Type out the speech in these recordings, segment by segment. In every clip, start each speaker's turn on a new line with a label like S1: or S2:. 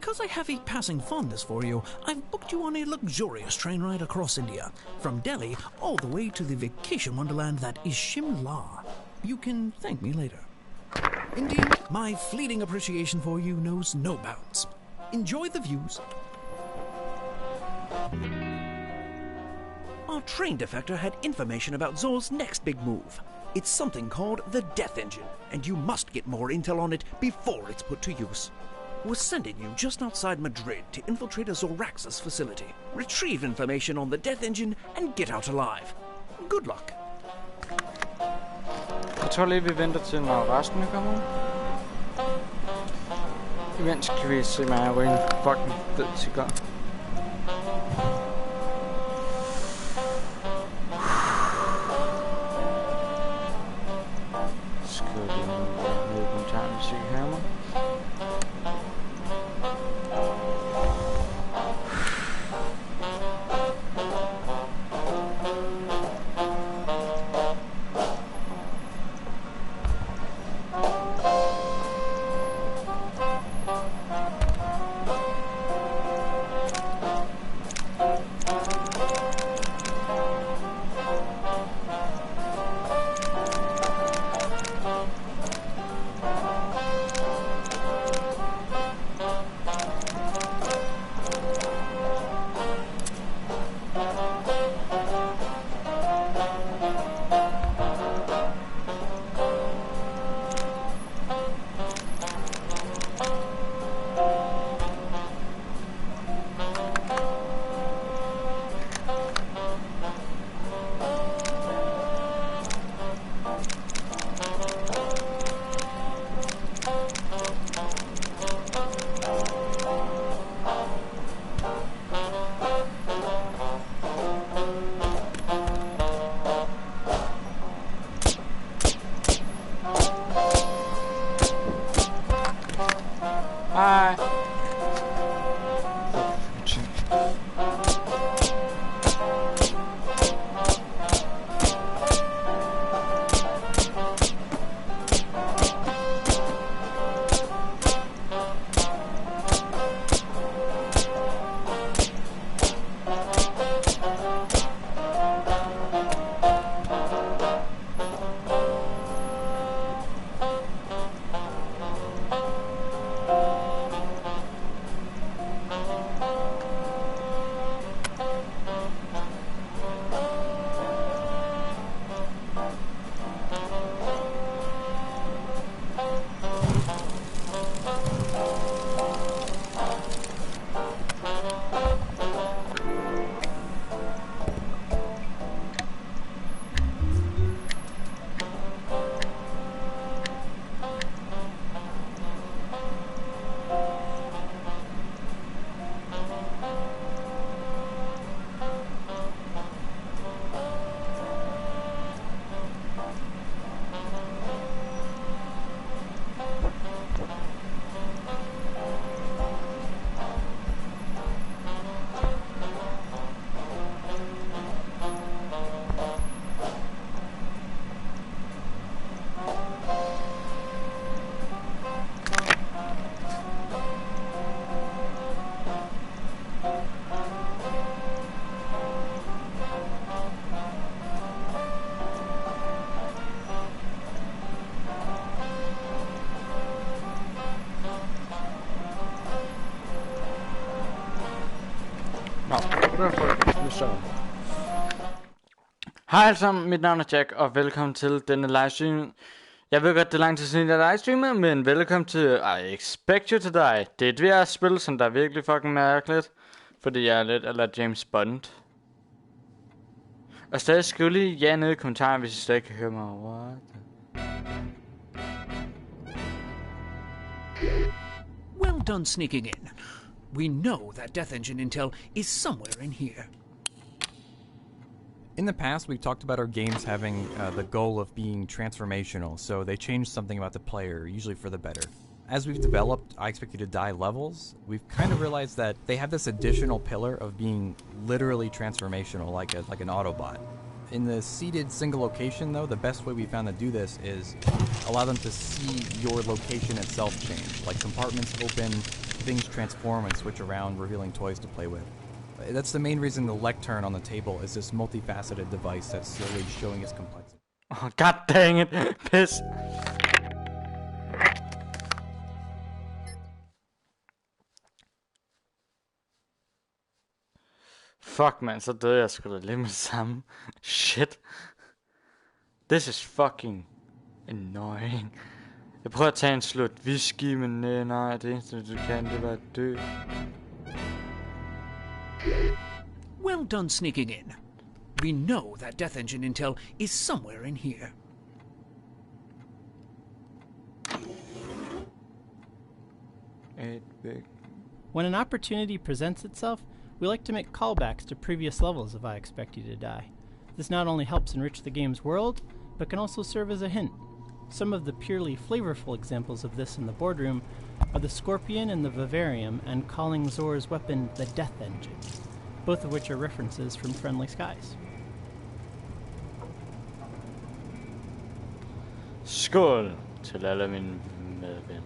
S1: because I have a passing fondness for you, I've booked you on a luxurious train ride across India, from Delhi all the way to the vacation wonderland that is Shimla. You can thank me later. Indeed, my fleeting appreciation for you knows no bounds. Enjoy the views. Our train defector had information about Zor's next big move. It's something called the Death Engine, and you must get more intel on it before it's put to use. We're sending you just outside Madrid to infiltrate a Zoraxis facility, retrieve information on the Death Engine, and get out alive. Good luck.
S2: Jeg tror lige, vi venter til, når resten kommer ud. Imens kan vi se mig hvor en fucking fed cigar. Skriv lige ned i kommentaren, hvis I kan høre mig. Hej. Hej alle sammen, mit navn er Jack, og velkommen til denne livestream. Jeg ved godt, det er lang tid siden, jeg livestreamer, men velkommen til I Expect You To Die. Det er et VR-spil, som der er virkelig fucking mærkeligt, fordi jeg er lidt eller James Bond. Og stadig skriv lige ja nede i kommentaren, hvis I stadig kan høre mig. What?
S1: Well done sneaking in. We know that Death Engine intel is somewhere in here.
S3: In the past, we've talked about our games having the goal of being transformational, so they changed something about the player, usually for the better. As we've developed I Expect You To Die levels, we've kind of realized that they have this additional pillar of being literally transformational, like an Autobot. In the seated single location, though, the best way we found to do this is allow them to see your location itself change. Like compartments open, things transform and switch around, revealing toys to play with. That's the main reason the lectern on the table is this multifaceted device that's slowly showing its complexity.
S2: Oh, god dang it. Piss. Fuck, man, så døde jeg sgu da lidt med det samme. Shit. This is fucking annoying. Jeg prøver at tage en slut whisky, men nej, det eneste du kan, det var at dø.
S1: Well done sneaking in. We know that Death Engine intel is somewhere in here.
S4: When an opportunity presents itself, we like to make callbacks to previous levels of I Expect You to Die. This not only helps enrich the game's world, but can also serve as a hint. Some of the purely flavorful examples of this in the boardroom are the Scorpion and the Vivarium, and calling Zor's weapon the Death Engine, both of which are references from Friendly Skies.
S2: Skål til alle mine medvenner.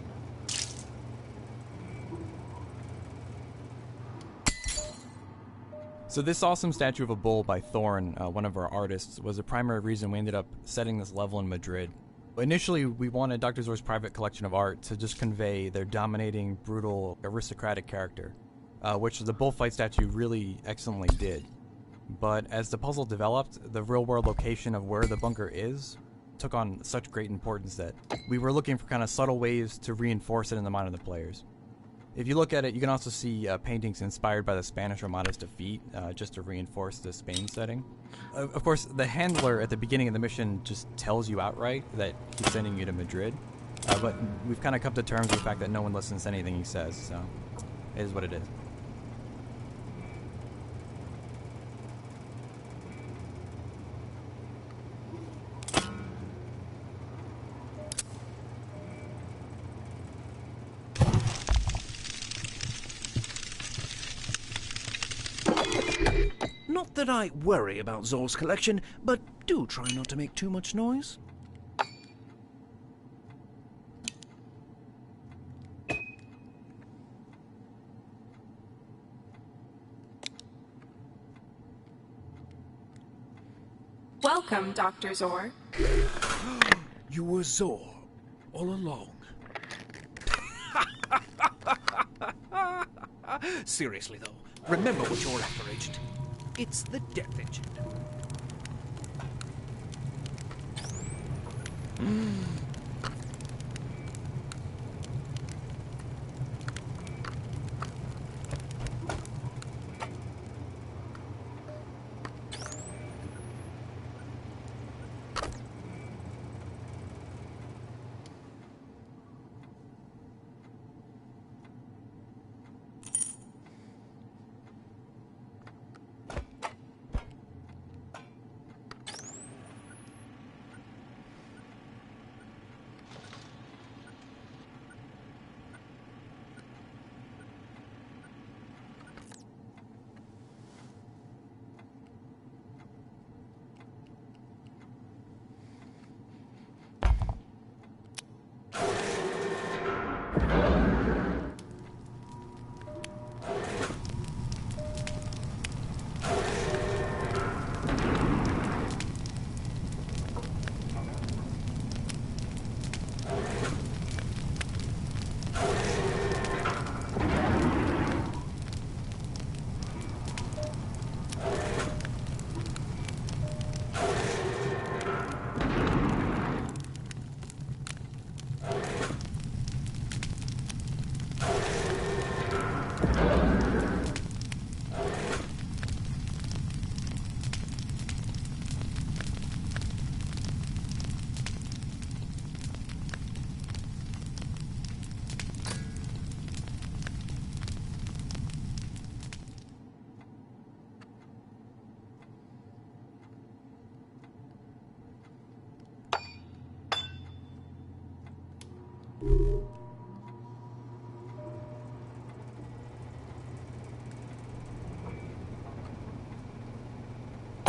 S3: So this awesome statue of a bull by Thorn, one of our artists, was the primary reason we ended up setting this level in Madrid. Initially, we wanted Dr. Zor's private collection of art to just convey their dominating, brutal, aristocratic character, which the bullfight statue really excellently did. But as the puzzle developed, the real-world location of where the bunker is took on such great importance that we were looking for kind of subtle ways to reinforce it in the mind of the players. If you look at it, you can also see paintings inspired by the Spanish Armada's defeat, just to reinforce the Spain setting. Of course, the handler at the beginning of the mission just tells you outright that he's sending you to Madrid, but we've kind of come to terms with the fact that no one listens to anything he says, so it is what it is.
S1: Not that I worry about Zor's collection, but do try not to make too much noise.
S5: Welcome, Dr. Zor.
S1: You were Zor all along. Seriously, though, remember what you're after, Agent. It's the Death Engine.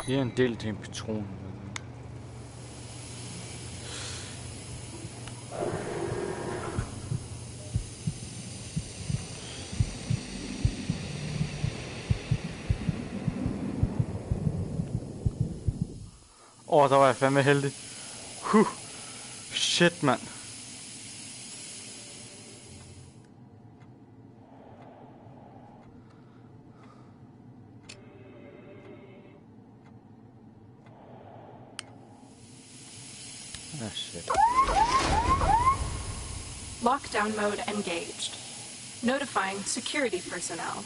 S2: Det er en del til en patron. Der var jeg fandme heldig. Shit, mand. Shit.
S5: Lockdown mode engaged. Notifying security personnel.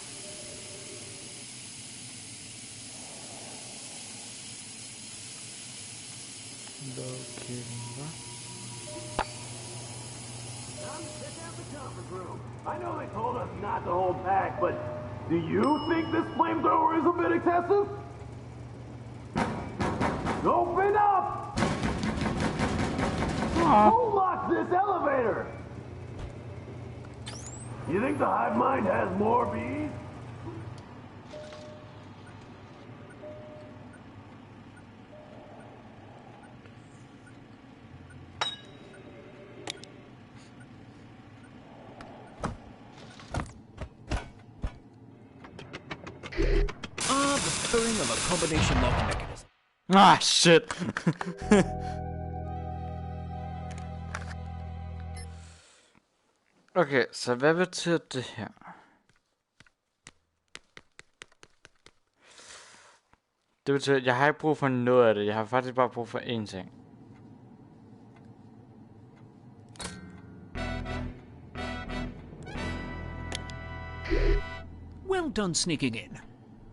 S6: I know they told us not to hold back, but do you think this flamethrower is a bit excessive? Open up! Who locked this elevator? You think the hive mind has more bees?
S1: The purring of a combination lock mechanism.
S2: Ah, shit. Okay, så hvad betyder det her? Det betyder, at jeg har ikke brug for noget af det. Jeg har faktisk bare brug for én ting.
S1: Well done sneaking in.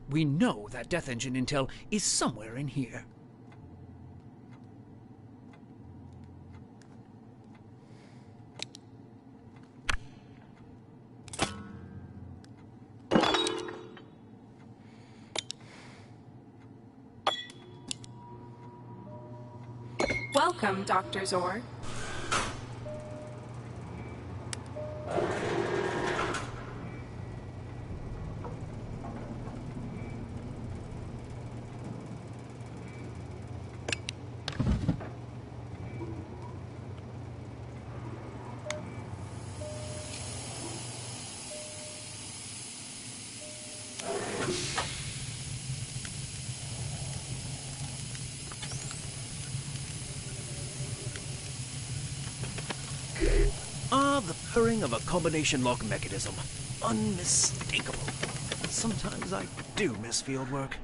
S1: We know that Death Engine intel is somewhere in here.
S5: Welcome, Dr. Zor.
S1: The purring of a combination lock mechanism. Unmistakable. Sometimes I do miss field work.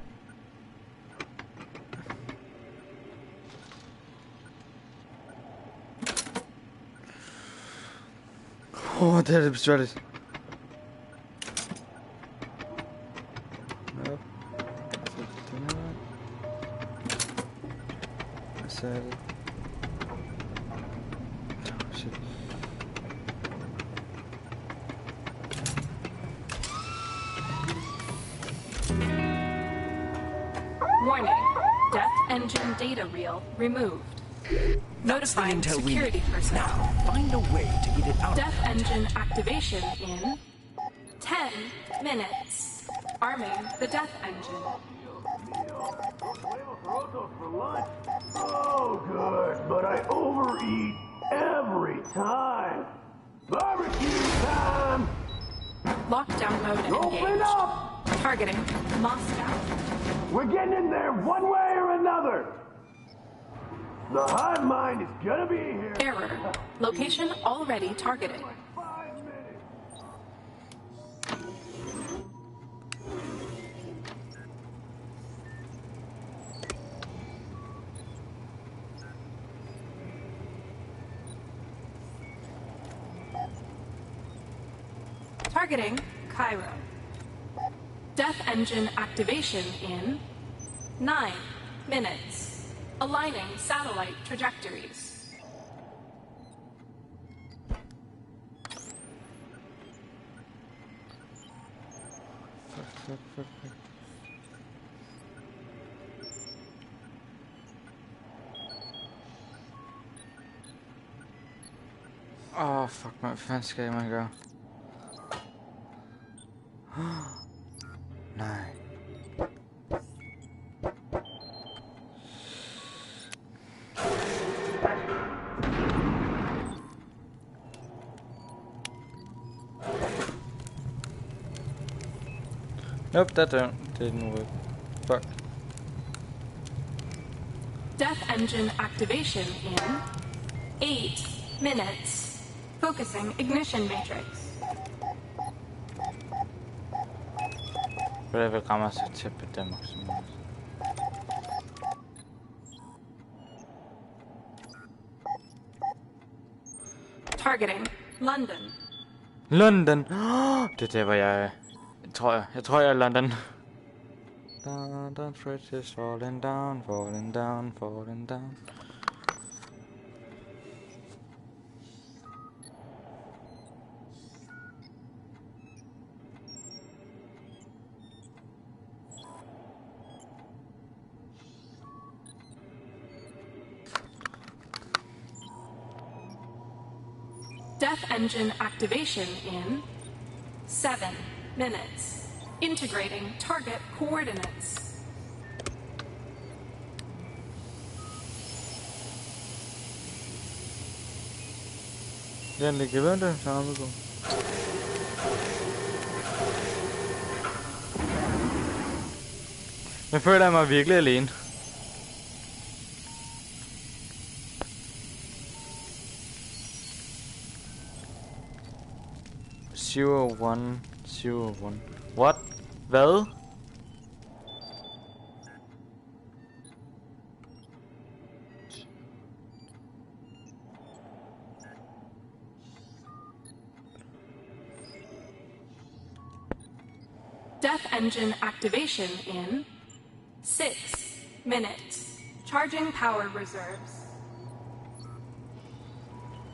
S2: Det er det besværligt. Nope. Så er det. Shit.
S5: Warning. Death engine data reel removed. Notifying
S1: intel we
S5: security
S1: need.
S5: personnel.
S1: Now, find a way to get it out.
S5: Death engine activation in 10 minutes. Arming the death engine.
S6: Oh, good, but I overeat every time. Barbecue time!
S5: Lockdown mode
S6: Open
S5: engaged.
S6: up!
S5: Targeting Moscow.
S6: We're getting in there one way or another. The hive mind is gonna be here.
S5: Error. Location already targeted.
S6: 5 minutes.
S5: Targeting Cairo. Death engine activation in 9 minutes. Aligning satellite trajectories.
S2: Fuck. Åh, fuck, hvad fanden skal man gøre? Nej. Nope, that didn't work. Fuck.
S5: Death engine activation in 8 minutes. Focusing ignition matrix.
S2: Whatever kammer skal til på Danmark.
S5: Targeting London.
S2: London! Det er der, hvor jeg er. Jeg tror, jeg er London. London Bridge is falling down, falling down, falling down.
S5: Death engine activation in 7 minutes. Integrating target coordinates.
S2: Den ligger ved det, så vi gå. Jeg føler mig virkelig alene. Zero one. What? Hvad?
S5: Death engine activation in 6 minutes. Charging power reserves.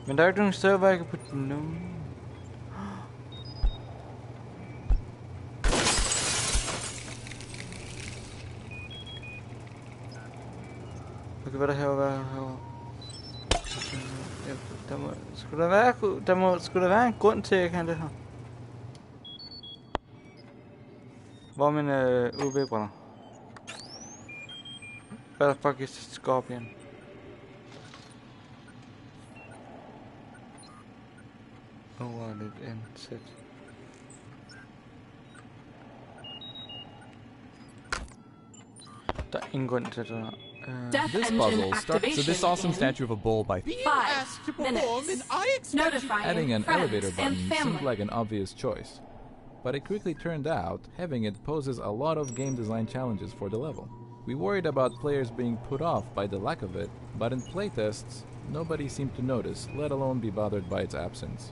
S2: Men der er ikke nogen steder, hvor jeg kan putte den nu. Okay, hvad er der herovre? Skulle der være en grund til, at jeg kan det her? Hvor er min UV-brænder? Hvad the fuck is this scorpion? Over lidt indsæt. Der er ingen grund til det her.
S3: This puzzle starts. So this awesome statue of a bull by
S5: 5 minutes. Notifying
S7: Adding an
S5: friends
S7: elevator button
S5: and
S7: seemed
S5: family.
S7: like an obvious choice, but it quickly turned out having it poses a lot of game design challenges for the level. We worried about players being put off by the lack of it, but in playtests, nobody seemed to notice, let alone be bothered by its absence.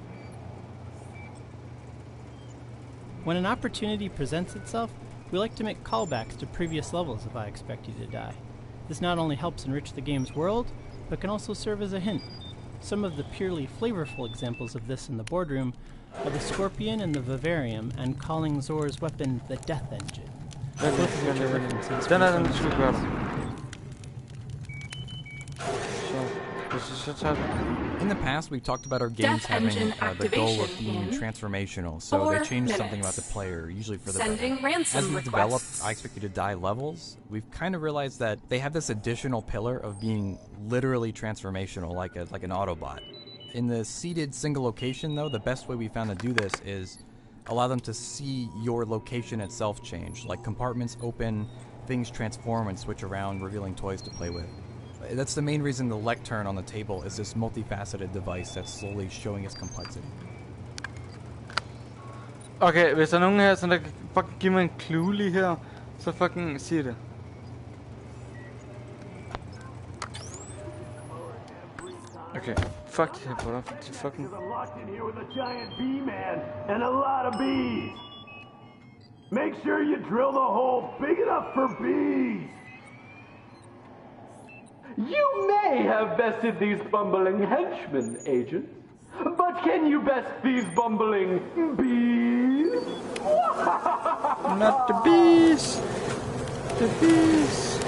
S4: When an opportunity presents itself, we like to make callbacks to previous levels of I Expect You to Die. This not only helps enrich the game's world, but can also serve as a hint. Some of the purely flavorful examples of this in the boardroom are the Scorpion and the Vivarium, and calling Zor's weapon the Death Engine. Both of which are references
S2: Den er
S4: from
S2: den,
S4: some
S2: du
S4: of
S2: skulle gøre
S4: the
S2: der. Så tager den.
S3: In the past, we've talked about our games
S5: Death
S3: having
S5: engine
S3: the goal of
S5: activation
S3: being
S5: in
S3: transformational, so
S5: 4
S3: they changed something about
S5: minutes.
S3: the player, usually for the
S5: Sending
S3: better.
S5: ransom
S3: As we've developed
S5: requests.
S3: I Expect You to Die levels, we've kind of realized that they have this additional pillar of being literally transformational, like an Autobot. In the seated single location, though, the best way we found to do this is allow them to see your location itself change, like compartments open, things transform and switch around, revealing toys to play with. That's the main reason the lectern on the table is this multifaceted device that's slowly showing its complexity.
S2: Okay, hvis der er nogen her, som der kan fucking give mig en clue lige her, så fucking sig det. Okay, fuck det her på dig, det er fucking...
S6: Because I'm locked in here with a giant bee man and a lot of bees. Make sure you drill the hole big enough for bees.
S8: You may have bested these bumbling henchmen, Agent. But can you best these bumbling bees?
S2: Not the bees! The bees!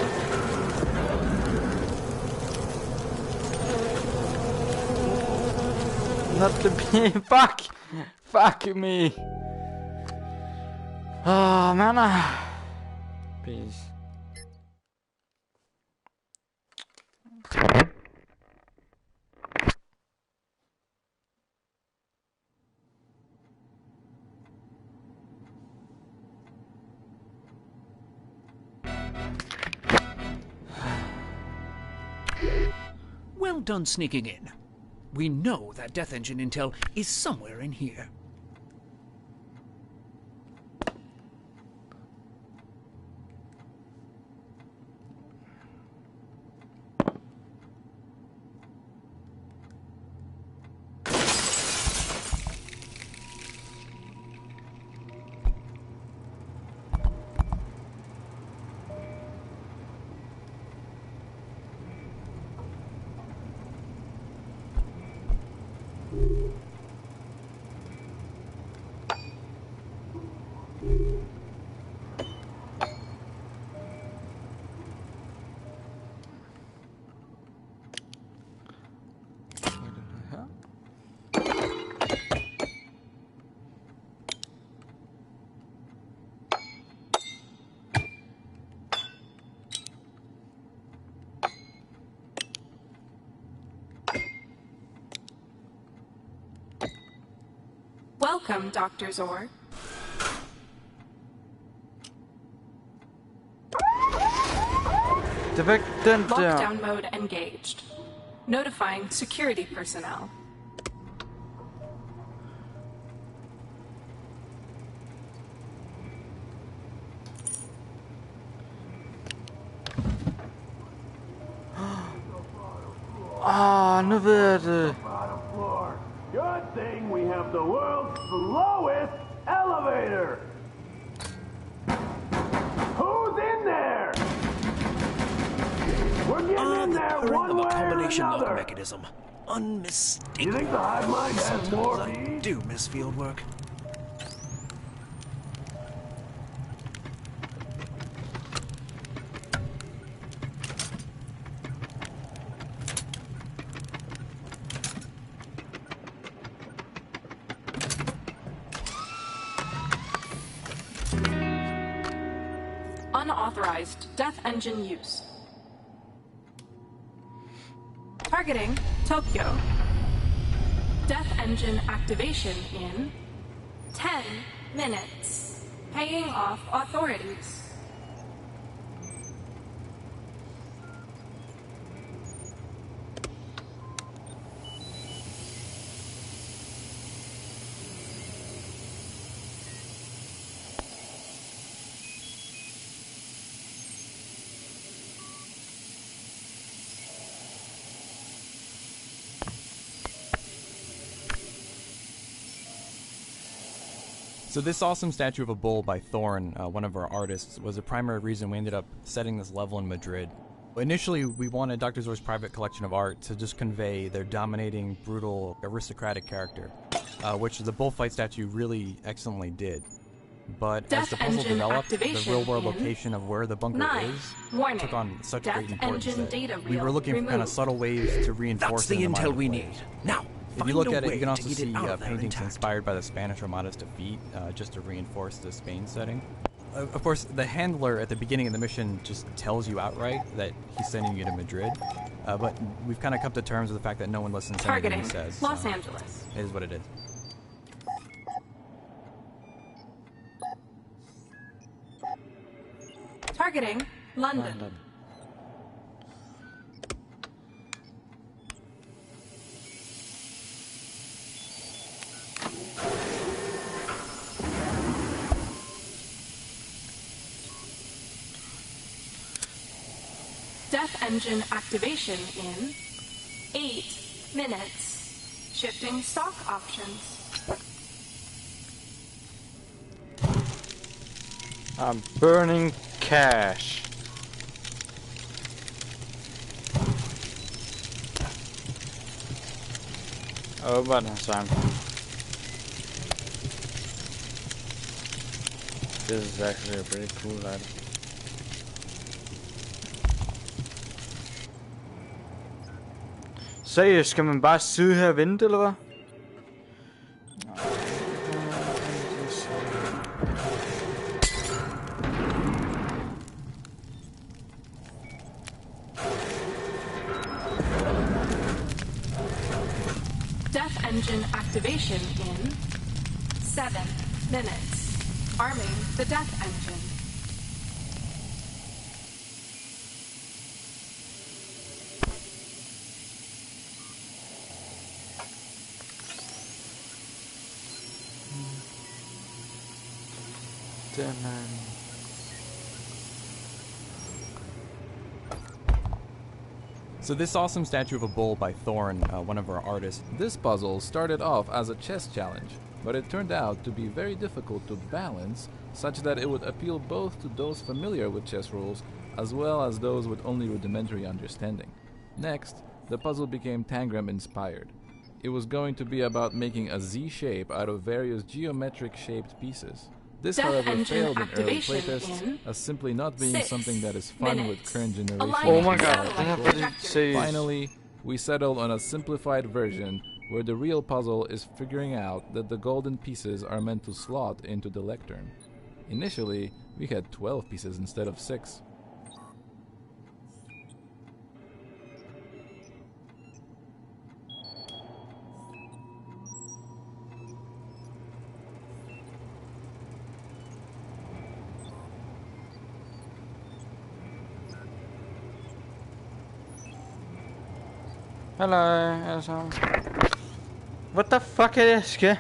S2: Not the bee! Fuck! Fuck me! Oh, man! Bees.
S1: Well done sneaking in. We know that Death Engine intel is somewhere in here.
S5: Welcome, Dr. Zor.
S2: Det væk den der.
S5: Lockdown mode engaged. Notifying security personnel.
S2: Nu ved jeg det.
S6: Bottom floor. Good thing we have the world's slowest elevator. Who's in there? We're getting in
S1: The
S6: there
S1: purring
S6: one
S1: of a
S6: way or
S1: combination lock
S6: another.
S1: mechanism.
S6: You
S1: Unmistakable.
S6: think the hive mind has more
S1: Sometimes I
S6: bees?
S1: do miss field work.
S5: Unauthorized Death Engine use. Targeting Tokyo. Death Engine activation in 10 minutes. Paying off authorities.
S3: So this awesome statue of a bull by Thorn, one of our artists, was a primary reason we ended up setting this level in Madrid. Initially, we wanted Dr. Zor's private collection of art to just convey their dominating, brutal, aristocratic character, which the bullfight statue really excellently did. But as the puzzle developed, the real-world location of where the bunker is took on such great importance that we were looking for kind of subtle ways to reinforce
S1: That's the
S3: it in the mind
S1: intel
S3: of
S1: we
S3: players.
S1: need. Now,
S3: If you
S1: find
S3: look
S1: a
S3: at it,
S1: way
S3: you can
S1: to
S3: also
S1: get
S3: see
S1: it out of there
S3: paintings
S1: intact.
S3: inspired by the Spanish Armada's defeat, just to reinforce the Spain setting. Of course, the handler at the beginning of the mission just tells you outright that he's sending you to Madrid, but we've kind of come to terms with the fact that no one listens to anything
S5: Targeting
S3: he says.
S5: Los Angeles.
S3: It is what it is.
S5: Targeting London. Death Engine activation in 8 minutes. Shifting stock options.
S2: I'm burning cash. Åbn den sammen. This is actually a pretty cool item. Seriøst, skal man bare sidde her og vente, eller hvad?
S5: Death Engine activation in 7 minutes. Arming the Death Engine.
S3: So this awesome statue of a bull by Thorn, one of our artists.
S7: This puzzle started off as a chess challenge, but it turned out to be very difficult to balance, such that it would appeal both to those familiar with chess rules as well as those with only rudimentary understanding. Next, the puzzle became Tangram inspired. It was going to be about making a Z shape out of various geometric shaped pieces. This, however, failed in early playtests as simply not being something that is fun with current generation.
S2: Oh my god,
S7: Finally, we settled on a simplified version where the real puzzle is figuring out that the golden pieces are meant to slot into the lectern. Initially, we had 12 pieces instead of 6.
S2: Hello, assam. What the fuck is this?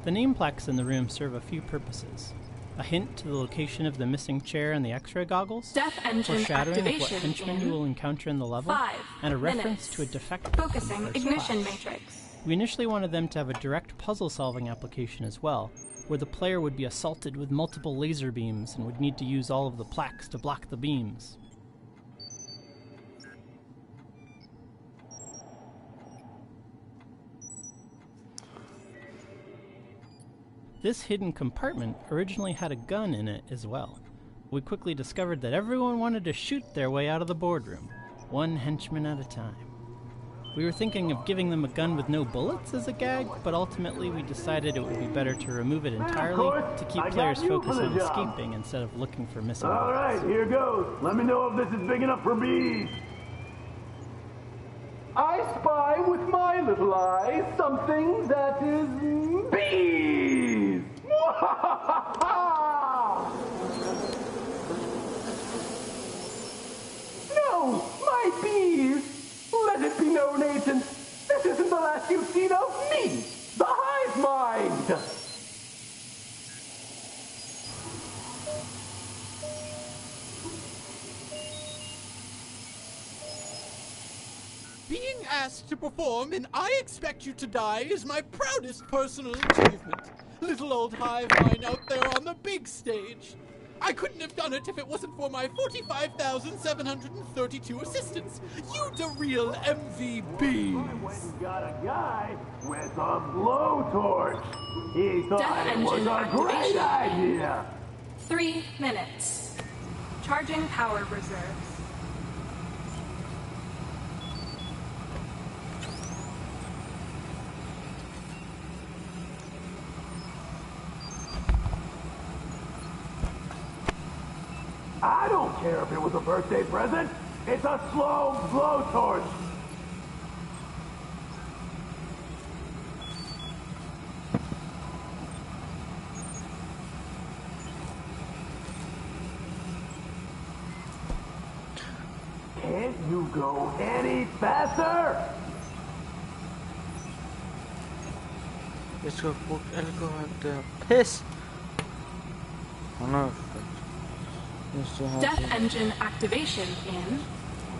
S4: The name plaques in the room serve a few purposes. A hint to the location of the missing chair and the X-ray goggles,
S5: Death engine
S4: foreshadowing of what
S5: activation
S4: henchmen you will encounter in the level,
S5: 5
S4: and a reference
S5: minutes.
S4: to a defective
S5: Focusing
S4: first
S5: ignition
S4: class.
S5: matrix.
S4: We initially wanted them to have a direct puzzle-solving application as well, where the player would be assaulted with multiple laser beams and would need to use all of the plaques to block the beams. This hidden compartment originally had a gun in it as well. We quickly discovered that everyone wanted to shoot their way out of the boardroom, one henchman at a time. We were thinking of giving them a gun with no bullets as a gag, but ultimately we decided it would be better to remove it entirely to keep players focused on escaping instead of looking for missing bullets.
S6: Alright, here goes. Let me know if this is big enough for bees.
S8: I spy with my little eye something that is bees! No, my bees! Let it be known, Agent, this isn't the last you've seen of me, the hive mind!
S9: Being asked to perform in I Expect You to Die is my proudest personal achievement. Little old hive mind out there on the big stage. I couldn't have done it if it wasn't for my 45,732 assistants. You the real MVP.
S6: I went and got a guy with a blowtorch. He thought
S5: Death
S6: it was
S5: engine
S6: a great
S5: activation.
S6: idea.
S5: 3 minutes. Charging power reserves.
S6: I don't care if it was a birthday present. It's a slow blowtorch. Can't you go any faster?
S2: Let's go put alcohol there. Piss! Oh no.
S5: Death engine activation in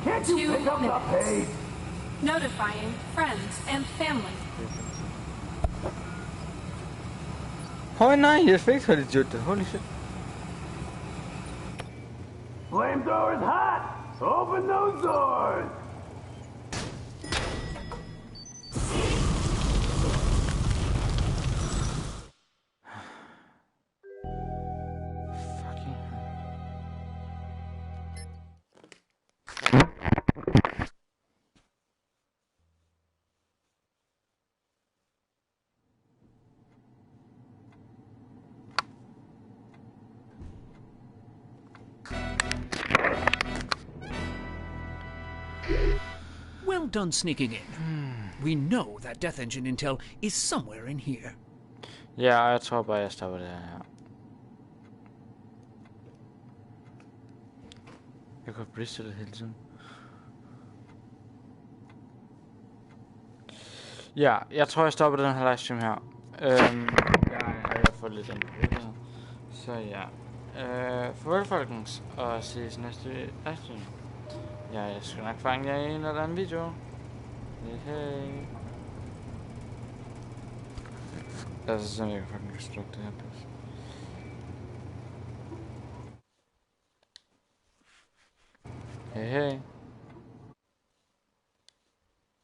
S6: Can't you
S5: 2
S6: pick up the
S5: minutes.
S6: pace?
S5: Notifying friends and family.
S2: Oh nej, jeg fik så det gjort det. Holy shit.
S6: Flamethrower's hot. Open those doors.
S2: Fucking
S1: Well done sneaking in. We know that Death Engine intel is somewhere in here.
S2: Ja, jeg tror bare, jeg stopper det her. Jeg kan briste det hele tiden. Ja, jeg tror, jeg stopper den her livestream her. Jeg har fået få lidt indblik. Så ja. Farvel folkens, og ses næste livestream. Ja, jeg skal nok fange jer i en eller anden video. Hej. Altså, så jeg kan fucking slukke det her pis. Hej.